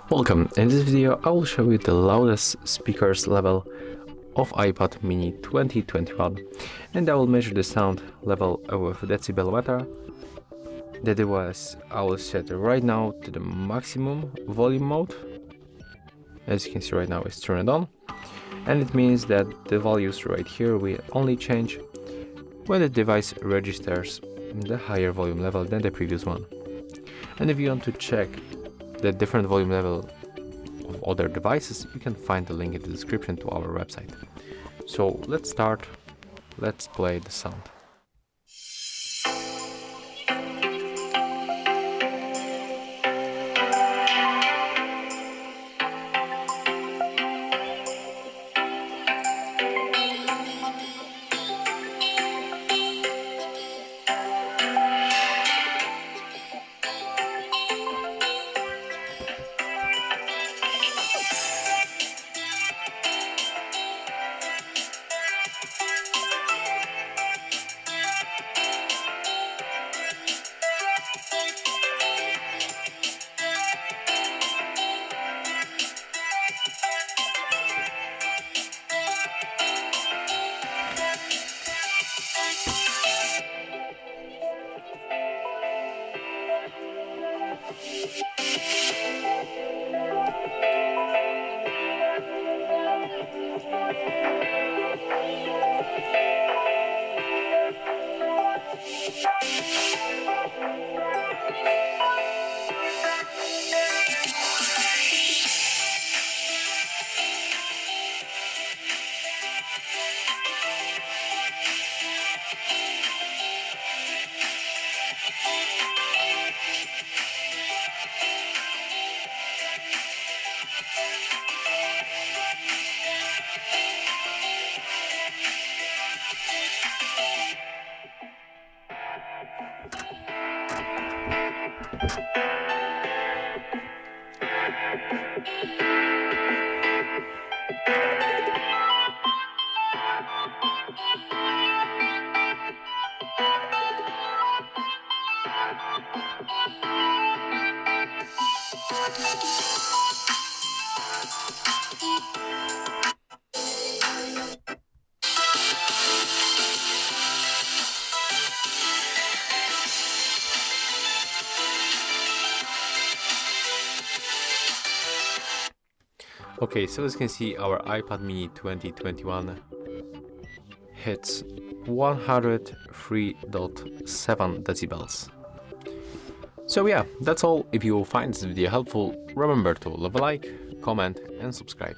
Welcome. In this video I will show you the loudest speakers level of iPad mini 2021, and I will measure the sound level with Decibelmeter. The device I will set right now to the maximum volume mode. As you can see right now it's turned on, and it means that the values right here will only change when the device registers the higher volume level than the previous one. And if you want to check the different volume level of other devices, you can find the link in the description to our website. So let's start. Let's play the sound. Okay, so as you can see, our iPad mini 2021 hits 103.7 decibels. So yeah, that's all. If you find this video helpful, remember to leave a like, comment and subscribe.